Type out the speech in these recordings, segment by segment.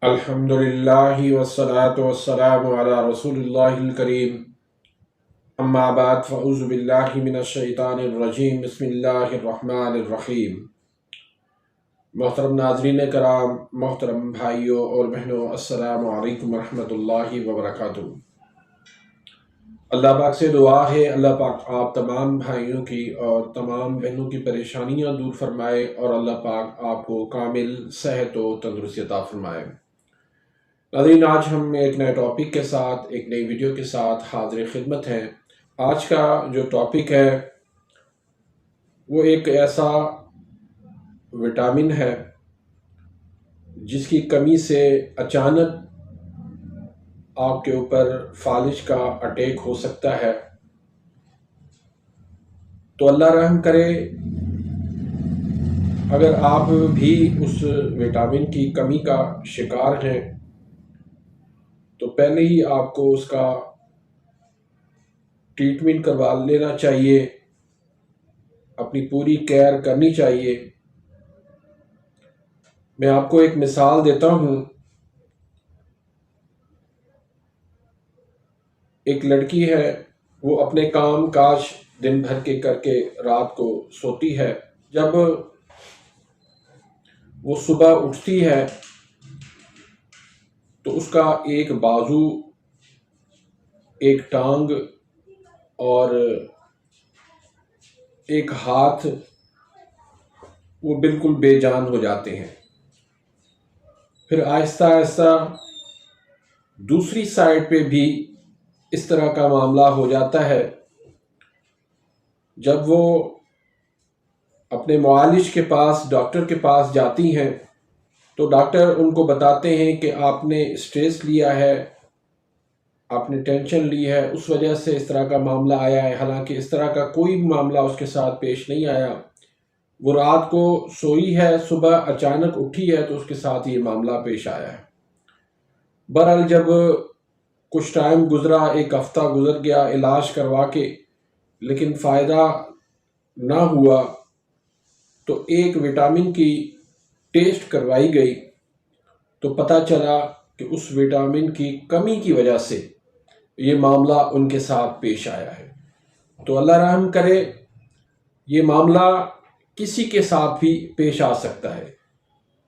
अल्हम्दुलिल्लाहि वस्सलातु वस्सलामु अला रसूलिल्लाहिल करीम। अम्मा बाद फ़अऊज़ु बिल्लाहि मिनश शैतानिर रजीम। बिस्मिल्लाहिर रहमानिर रहीम। मोहतरम नाज़रीन कराम, मोहतरम भाइयों और बहनों, अस्सलामु अलैकुम रहमतुल्लाहि व बरकातुहू। अल्लाह पाक से दुआ है अल्लाह पाक आप तमाम भाइयों की और तमाम बहनों की परेशानियां दूर फरमाए और अल्लाह पाक आपको कामिल सेहत व तंदुरुस्ती अता फरमाए। नाज़रीन, आज हम एक नए टॉपिक के साथ, एक नई वीडियो के साथ हाज़िर खिदमत हैं। आज का जो टॉपिक है वो एक ऐसा विटामिन है जिसकी कमी से अचानक आपके ऊपर फालिज का अटैक हो सकता है। तो अल्लाह रहम करे, अगर आप भी उस विटामिन की कमी का शिकार हैं तो पहले ही आपको उसका ट्रीटमेंट करवा लेना चाहिए, अपनी पूरी केयर करनी चाहिए। मैं आपको एक मिसाल देता हूँ। एक लड़की है, वो अपने काम काज दिन भर के करके रात को सोती है। जब वो सुबह उठती है तो उसका एक बाजू, एक टांग और एक हाथ वो बिल्कुल बेजान हो जाते हैं। फिर आहिस्ता आहिस्ता दूसरी साइड पे भी इस तरह का मामला हो जाता है। जब वो अपने मुआलिज के पास, डॉक्टर के पास जाती हैं तो डॉक्टर उनको बताते हैं कि आपने स्ट्रेस लिया है, आपने टेंशन ली है, उस वजह से इस तरह का मामला आया है। हालांकि इस तरह का कोई भी मामला उसके साथ पेश नहीं आया। वो रात को सोई है, सुबह अचानक उठी है तो उसके साथ ये मामला पेश आया है। बहरहाल जब कुछ टाइम गुजरा, एक हफ्ता गुजर गया इलाज करवा के, लेकिन फ़ायदा ना हुआ, तो एक विटामिन की टेस्ट करवाई गई तो पता चला कि उस विटामिन की कमी की वजह से ये मामला उनके साथ पेश आया है। तो अल्लाह रहम करे, ये मामला किसी के साथ भी पेश आ सकता है।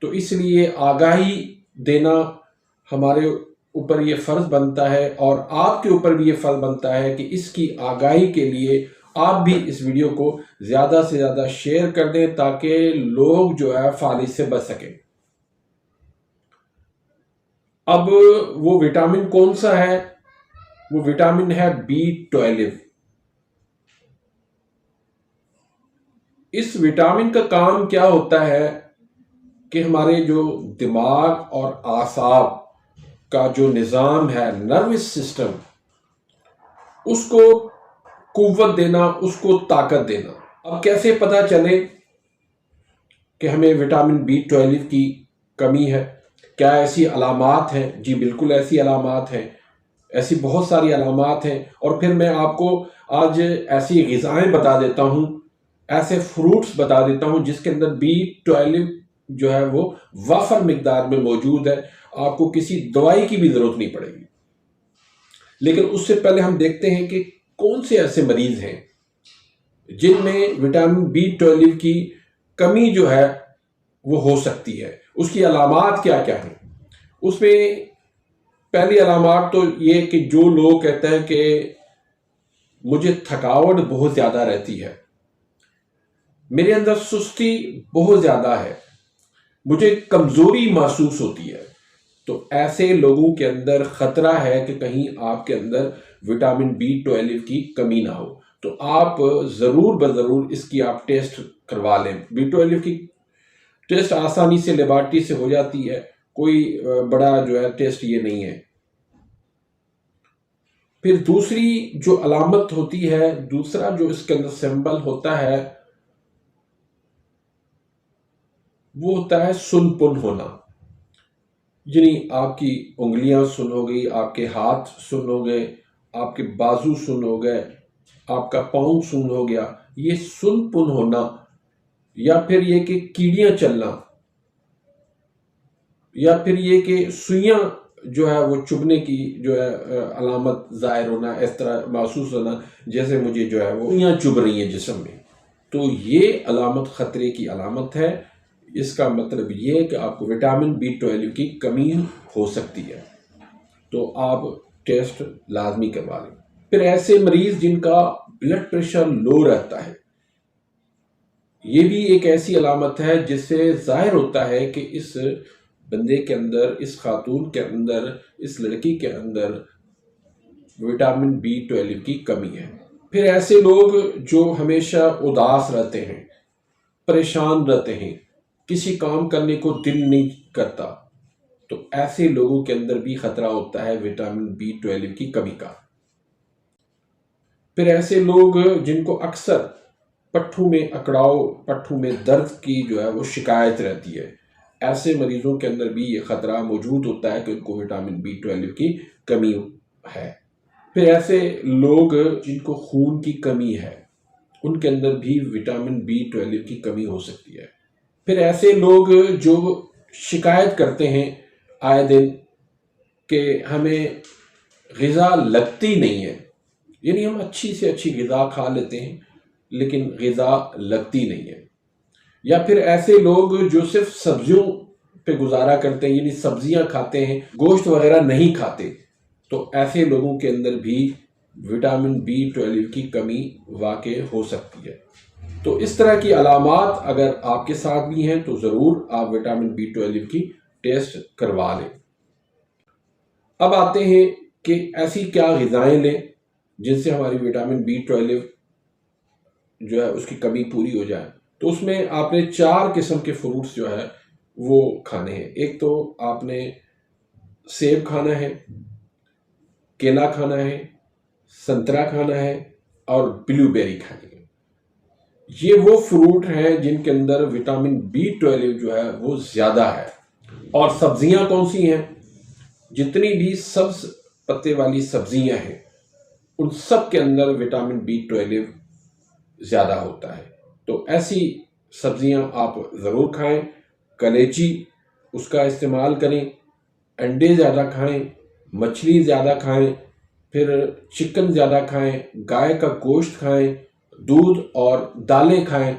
तो इसलिए आगाही देना हमारे ऊपर ये फ़र्ज़ बनता है और आपके ऊपर भी ये फ़र्ज़ बनता है कि इसकी आगाही के लिए आप भी इस वीडियो को ज़्यादा से ज़्यादा शेयर कर दें ताकि लोग जो है फालिज से बच सकें। अब वो विटामिन कौन सा है? वो विटामिन है B12। इस विटामिन का काम क्या होता है कि हमारे जो दिमाग और आसाब का जो निज़ाम है, नर्वस सिस्टम, उसको कुव्वत देना, उसको ताकत देना। अब कैसे पता चले कि हमें विटामिन B12 की कमी है? क्या ऐसी अलामात हैं? जी बिल्कुल, ऐसी अलामात हैं। ऐसी बहुत सारी अलामात हैं और फिर मैं आपको आज ऐसी ग़िज़ाएँ बता देता हूँ, ऐसे फ्रूट्स बता देता हूँ जिसके अंदर B12 जो है वो वाफर मिकदार में मौजूद है। आपको किसी दवाई की भी ज़रूरत नहीं पड़ेगी। लेकिन उससे पहले हम देखते हैं कि कौन से ऐसे मरीज़ हैं जिनमें विटामिन B12 की कमी जो है वो हो सकती है। उसकी अलामात क्या क्या हैं? उसमें पहली अलामात तो ये कि जो लोग कहते हैं कि मुझे थकावट बहुत ज़्यादा रहती है, मेरे अंदर सुस्ती बहुत ज़्यादा है, मुझे कमज़ोरी महसूस होती है, तो ऐसे लोगों के अंदर ख़तरा है कि कहीं आपके अंदर विटामिन B12 की कमी ना हो। तो आप ज़रूर ब-ज़रूर इसकी आप टेस्ट करवा लें। B12 की टेस्ट आसानी से लेबॉरेटरी से हो जाती है, कोई बड़ा जो है टेस्ट ये नहीं है। फिर दूसरी जो अलामत होती है, दूसरा जो इसके अंदर सिंबल होता है, वो होता है सुनपुन होना। यानी आपकी उंगलियां सुन हो गई, आपके हाथ सुन हो गए, आपके बाजू सुन हो गए, आपका पाँव सुन हो गया। ये सुनपुन होना या फिर ये कि कीड़ियां चलना, या फिर ये कि सुइयां जो है वो चुभने की जो है अलामत जाहिर होना, इस तरह महसूस होना जैसे मुझे जो है वो सुइयां चुभ रही हैं जिस्म में, तो ये अलामत ख़तरे की अलामत है। इसका मतलब ये है कि आपको विटामिन B12 की कमी हो सकती है, तो आप टेस्ट लाजमी करवा लें। फिर ऐसे मरीज जिनका ब्लड प्रेशर लो रहता है, ये भी एक ऐसी अलामत है जिससे जाहिर होता है कि इस बंदे के अंदर, इस खातून के अंदर, इस लड़की के अंदर विटामिन B12 की कमी है। फिर ऐसे लोग जो हमेशा उदास रहते हैं, परेशान रहते हैं, किसी काम करने को दिल नहीं करता, तो ऐसे लोगों के अंदर भी खतरा होता है विटामिन B12 की कमी का। फिर ऐसे लोग जिनको अक्सर पट्ठों में अकड़ाव, पट्ठों में दर्द की जो है वो शिकायत रहती है, ऐसे मरीजों के अंदर भी ये खतरा मौजूद होता है कि उनको विटामिन B12 की कमी है। फिर ऐसे लोग जिनको खून की कमी है, उनके अंदर भी विटामिन B12 की कमी हो सकती है। फिर ऐसे लोग जो शिकायत करते हैं आए दिन कि हमें ग़िज़ा लगती नहीं है, यानी हम अच्छी से अच्छी ग़िज़ा खा लेते हैं लेकिन ग़िज़ा लगती नहीं है। या फिर ऐसे लोग जो सिर्फ सब्जियों पे गुजारा करते हैं, यानी सब्जियां खाते हैं, गोश्त वगैरह नहीं खाते, तो ऐसे लोगों के अंदर भी विटामिन B12 की कमी वाक़ई हो सकती है। तो इस तरह की अलामात अगर आपके साथ भी हैं तो ज़रूर आप विटामिन B12 की टेस्ट करवा लें। अब आते हैं कि ऐसी क्या ग़िज़ाएँ लें जिनसे हमारी विटामिन B12 जो है उसकी कमी पूरी हो जाए। तो उसमें आपने 4 किस्म के फ्रूट्स जो है वो खाने हैं। एक तो आपने सेब खाना है, केला खाना है, संतरा खाना है और ब्लूबेरी खानी है। ये वो फ्रूट हैं जिनके अंदर विटामिन B12 जो है वो ज़्यादा है। और सब्जियां कौन सी हैं? जितनी भी सब्ज पत्ते वाली सब्जियां हैं उन सब के अंदर विटामिन B12 ज़्यादा होता है। तो ऐसी सब्जियां आप ज़रूर खाएं। कलेजी उसका इस्तेमाल करें, अंडे ज़्यादा खाएं, मछली ज़्यादा खाएं, फिर चिकन ज़्यादा खाएं, गाय का गोश्त खाएं, दूध और दालें खाएं।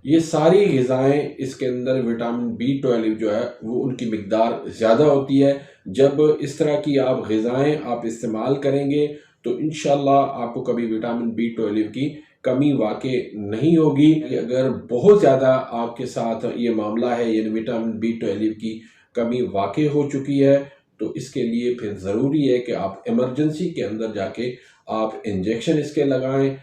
ये सारी ग़िज़ाएँ इसके अंदर विटामिन B12 जो है वो उनकी मिक़दार ज़्यादा होती है। जब इस तरह की आप ग़िज़ाएँ आप इस्तेमाल करेंगे तो इंशाअल्लाह आपको कभी विटामिन B12 की कमी वाक़ई नहीं होगी। अगर बहुत ज़्यादा आपके साथ ये मामला है, यानी विटामिन B12 की कमी वाक़ई हो चुकी है, तो इसके लिए फिर ज़रूरी है कि आप इमरजेंसी के अंदर जाके आप इंजेक्शन इसके लगाएं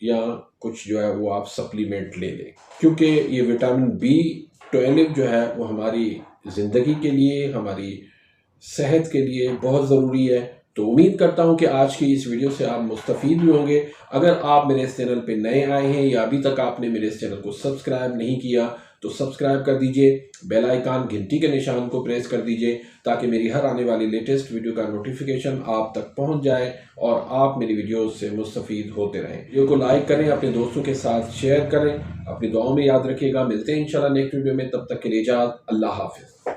या कुछ जो है वो आप सप्लीमेंट ले लें, क्योंकि ये विटामिन B12 जो है वो हमारी ज़िंदगी के लिए, हमारी सेहत के लिए बहुत ज़रूरी है। तो उम्मीद करता हूँ कि आज की इस वीडियो से आप मुस्तफ़ीद भी होंगे। अगर आप मेरे इस चैनल पे नए आए हैं या अभी तक आपने मेरे इस चैनल को सब्सक्राइब नहीं किया तो सब्सक्राइब कर दीजिए, बेल आइकन घंटी के निशान को प्रेस कर दीजिए ताकि मेरी हर आने वाली लेटेस्ट वीडियो का नोटिफिकेशन आप तक पहुंच जाए और आप मेरी वीडियोस से मुस्तफ़ीद होते रहें। वीडियो को लाइक करें, अपने दोस्तों के साथ शेयर करें, अपनी दुआओं में याद रखिएगा। मिलते हैं इंशाल्लाह नेक्स्ट वीडियो में, तब तक के लिए इजाज़त, अल्लाह हाफ़िज़।